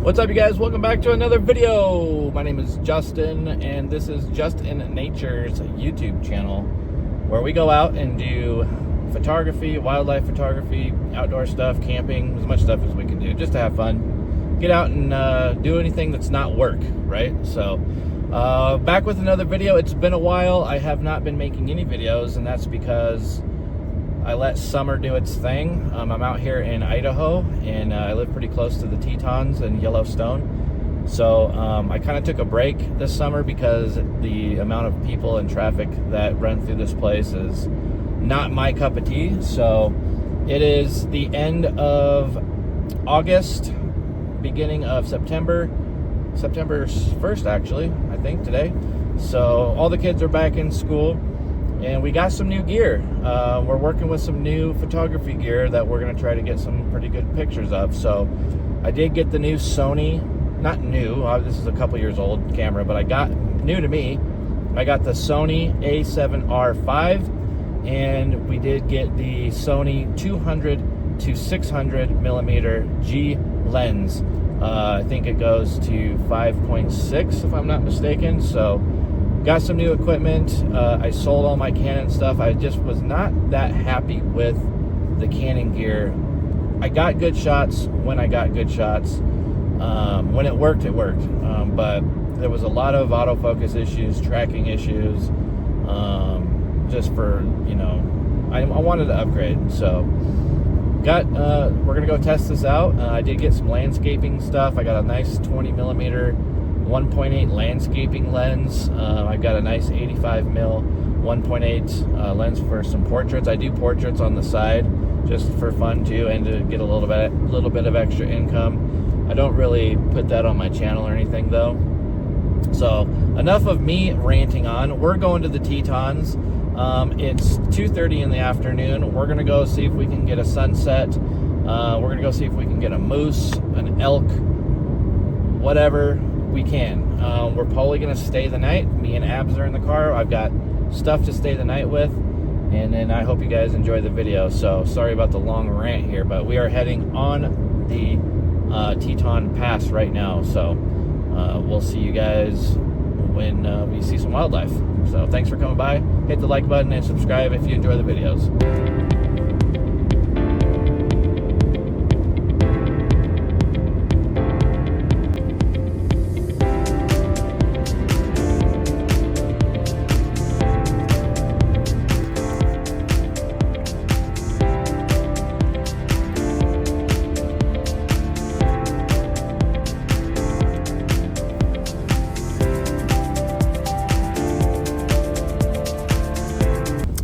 What's up, you guys? Welcome back to another video. My name is Justin, and this is Just in Nature's YouTube channel, where we go out and do photography, wildlife photography, outdoor stuff, camping, as much stuff as we can do, just to have fun. Get out and do anything that's not work, right? So, back with another video. It's been a while. I have not been making any videos, and that's because I let summer do its thing. I'm out here in Idaho, and I live pretty close to the Tetons and Yellowstone. So I kind of took a break this summer because the amount of people and traffic that run through this place is not my cup of tea. So it is the end of August, beginning of September. September 1st, actually, I think, today. So all the kids are back in school. And we got some new gear. We're working with some new photography gear that we're going to try to get some pretty good pictures of. So I did get the new Sony, not new, this is a couple years old camera, but I got, new to me, I got the Sony A7R V, and we did get the Sony 200 to 600 millimeter G lens. I think it goes to 5.6 if I'm not mistaken. So got some new equipment. I sold all my Canon stuff. I just was not that happy with the Canon gear. I got good shots when I got good shots. When it worked, it worked. But there was a lot of autofocus issues, tracking issues, just for, you know, I wanted to upgrade. So we're gonna go test this out. I did get some landscaping stuff. I got a nice 20 millimeter 1.8 landscaping lens. I've got a nice 85 mil 1.8 lens for some portraits. I do portraits on the side just for fun too, and to get a little bit of extra income. I don't really put that on my channel or anything though. So enough of me ranting on. We're going to the Tetons. It's 2:30 in the afternoon. We're gonna go see if we can get a sunset. We're gonna go see if we can get a moose, an elk, whatever we can. We're probably gonna stay the night. Me and Abs are in the car. I've got stuff to stay the night with, and then I hope you guys enjoy the video. So sorry about the long rant here, but we are heading on the Teton Pass right now. So we'll see you guys when we see some wildlife. So thanks for coming by. Hit the like button and subscribe if you enjoy the videos.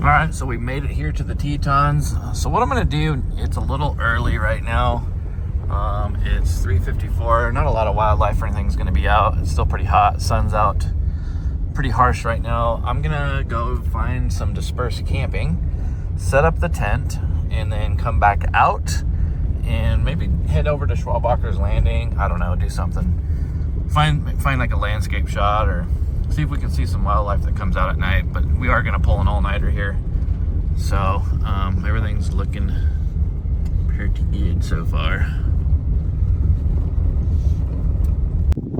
Alright, so we made it here to the Tetons. So what I'm going to do, it's a little early right now. It's 3:54. Not a lot of wildlife or anything's going to be out. It's still pretty hot. Sun's out pretty harsh right now. I'm going to go find some dispersed camping, set up the tent, and then come back out and maybe head over to Schwalbacher's Landing. I don't know, do something. Find like a landscape shot, or see if we can see some wildlife that comes out at night. But we are going to pull an all-nighter here. So everything's looking pretty good so far.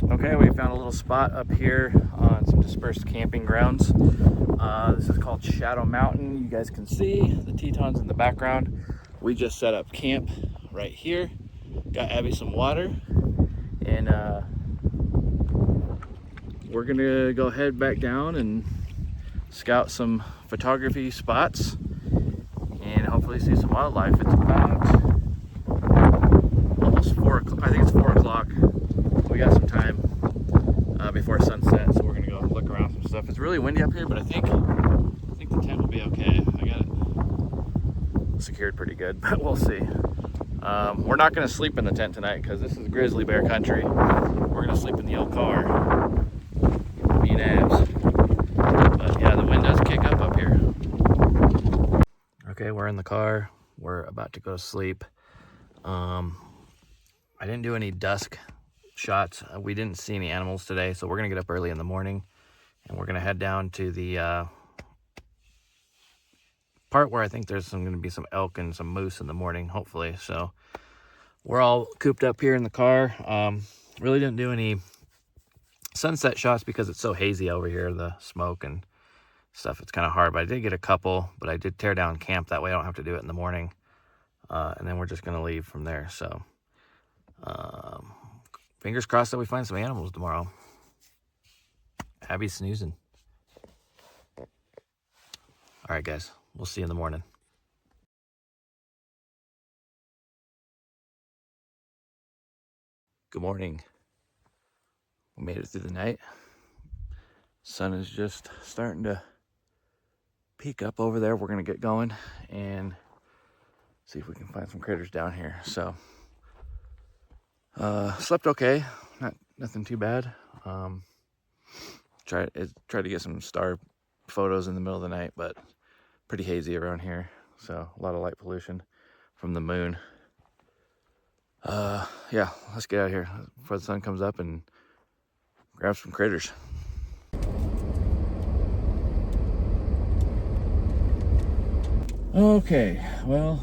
Okay, we found a little spot up here on some dispersed camping grounds. This is called Shadow Mountain. You guys can see the Tetons in the background. We just set up camp right here. Got Abby some water, and we're gonna go head back down and scout some photography spots and hopefully see some wildlife. It's about almost 4 o'clock. I think it's 4 o'clock. We got some time before sunset, so we're gonna go look around some stuff. It's really windy up here, but I think the tent will be okay. I got it secured pretty good, but we'll see. We're not gonna sleep in the tent tonight because this is grizzly bear country. We're gonna sleep in the old car. Me and Abs. But yeah, the wind does kick up here. Okay, we're in the car. We're about to go to sleep. I didn't do any dusk shots. We didn't see any animals today, so we're gonna get up early in the morning and we're gonna head down to the part where I think there's gonna be some elk and some moose in the morning, hopefully. So we're all cooped up here in the car. Really didn't do any sunset shots because it's so hazy over here, the smoke and stuff. It's kind of hard, but I did get a couple, but I did tear down camp. That way I don't have to do it in the morning. And then we're just going to leave from there. So fingers crossed that we find some animals tomorrow. Abby's snoozing. All right, guys. We'll see you in the morning. Good morning. We made it through the night. Sun is just starting to peek up over there. We're going to get going and see if we can find some critters down here. So slept okay, nothing too bad. Tried to get some star photos in the middle of the night, but pretty hazy around here, so a lot of light pollution from the moon. Yeah, let's get out of here before the sun comes up and grab some critters. Okay, well,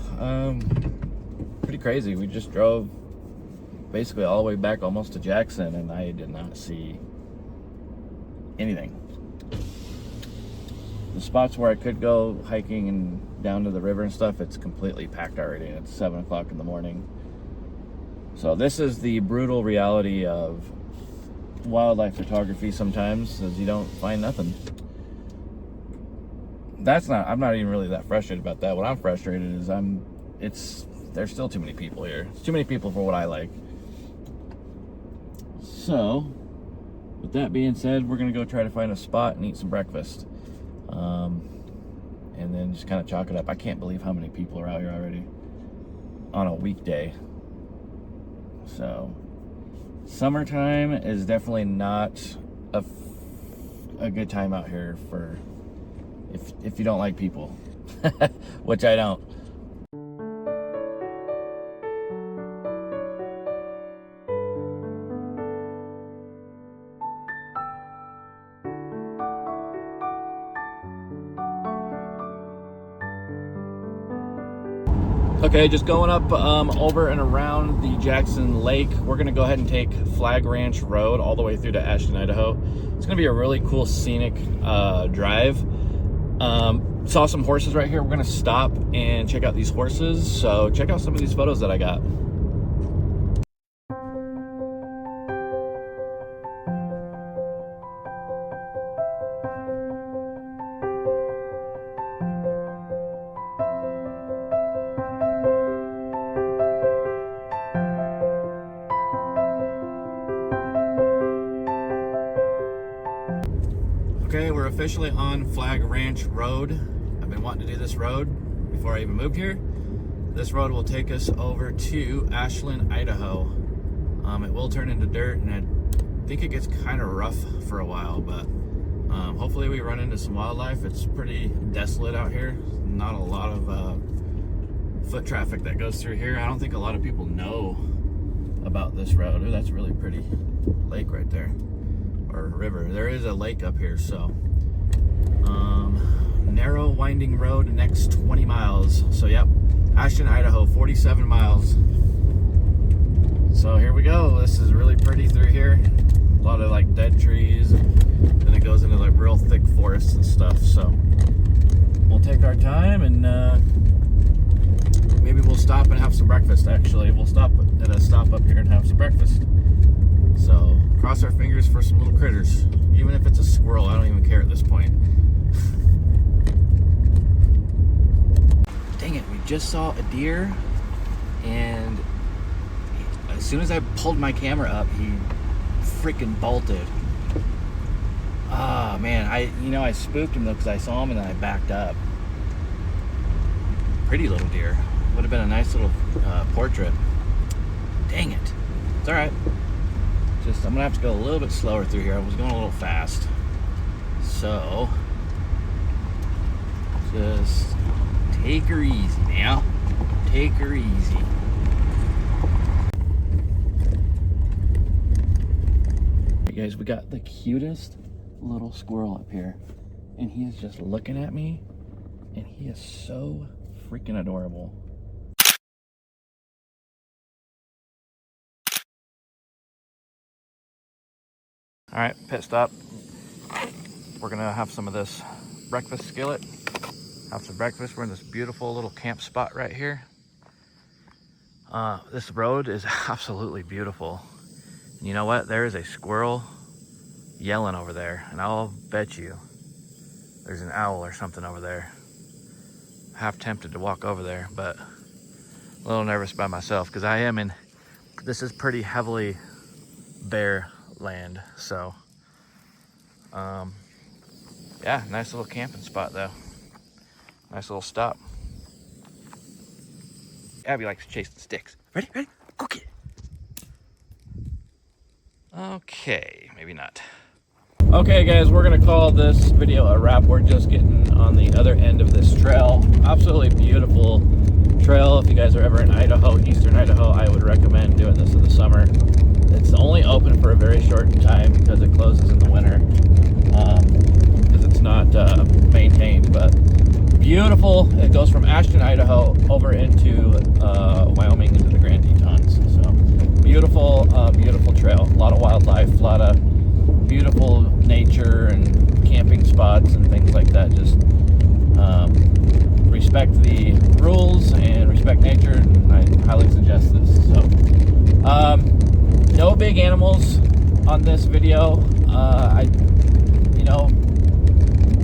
pretty crazy. We just drove basically all the way back almost to Jackson, and I did not see anything. The spots where I could go hiking and down to the river and stuff, it's completely packed already. It's 7 o'clock in the morning. So this is the brutal reality of wildlife photography sometimes, is you don't find nothing. I'm not even really that frustrated about that. What I'm frustrated is there's still too many people here. It's too many people for what I like. So, with that being said, we're gonna go try to find a spot and eat some breakfast. And then just kind of chalk it up. I can't believe how many people are out here already on a weekday. So, summertime is definitely not a good time out here for if you don't like people, which I don't. Okay, just going up over and around the Jackson Lake. We're gonna go ahead and take Flag Ranch Road all the way through to Ashton, Idaho. It's gonna be a really cool scenic drive. Saw some horses right here. We're gonna stop and check out these horses. So check out some of these photos that I got. Okay, we're officially on Flag Ranch Road. I've been wanting to do this road before I even moved here. This road will take us over to Ashland, Idaho. It will turn into dirt, and I think it gets kind of rough for a while, but hopefully we run into some wildlife. It's pretty desolate out here. Not a lot of foot traffic that goes through here. I don't think a lot of people know about this road. Ooh, that's a really pretty lake right there. Or river. There is a lake up here, so narrow winding road, next 20 miles. So yep, Ashton, Idaho, 47 miles. So here we go. This is really pretty through here. A lot of like dead trees, and then it goes into like real thick forests and stuff. So we'll take our time, and maybe we'll stop and have some breakfast. Actually, we'll stop at a stop up here and have some breakfast. So cross our fingers for some little critters. Even if it's a squirrel, I don't even care at this point. Dang it, we just saw a deer, and as soon as I pulled my camera up, he freaking bolted. Ah, man, I spooked him though, because I saw him and then I backed up. Pretty little deer. Would have been a nice little portrait. Dang it. It's all right. I'm gonna have to go a little bit slower through here. I was going a little fast, so just take her easy now. Take her easy. Hey guys, we got the cutest little squirrel up here, and he is just looking at me, and he is so freaking adorable. All right, pit stop. We're gonna have some of this breakfast skillet. Have some breakfast. We're in this beautiful little camp spot right here. This road is absolutely beautiful. And you know what? There is a squirrel yelling over there, and I'll bet you there's an owl or something over there. Half tempted to walk over there, but a little nervous by myself because this is pretty heavily bare land. So, yeah, nice little camping spot though. Nice little stop. Abby likes chasing sticks. Ready? Go get it. Okay, maybe not. Okay guys, we're gonna call this video a wrap. We're just getting on the other end of this trail. Absolutely beautiful trail. If you guys are ever in Idaho, eastern Idaho, I would recommend doing this in the summer. It's only open for a very short time because it closes in the winter, because it's not maintained, but beautiful. It goes from Ashton, Idaho over into Wyoming, into the Grand Tetons. So beautiful, beautiful trail. A lot of wildlife, a lot of beautiful nature and camping spots and things like that. Just respect the rules and respect nature, and I highly suggest this. So no big animals on this video.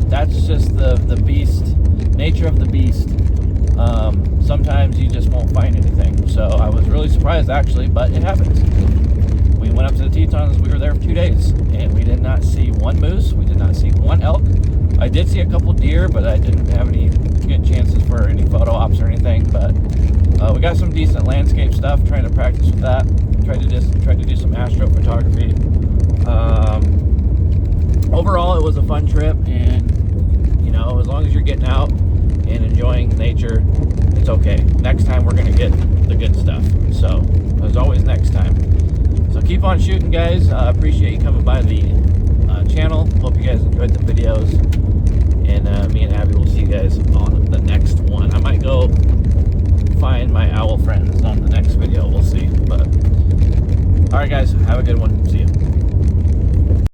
That's just the beast, nature of the beast. Sometimes you just won't find anything. So I was really surprised actually, but it happens. We went up to the Tetons. We were there for 2 days, and we did not see one moose. We did not see one elk. I did see a couple deer, but I didn't have any good chances for any photo ops or anything. But we got some decent landscape stuff. Trying to practice with that. Tried to do some astrophotography. Overall, it was a fun trip, and as long as you're getting out and enjoying nature, it's okay. Next time we're gonna get the good stuff. So there's always next time. So keep on shooting, guys. Appreciate you coming by the channel. Hope you guys enjoyed the videos. And me and Abby will see you guys on the next one. I might go find my owl friends on the next video. We'll see. But all right, guys, have a good one.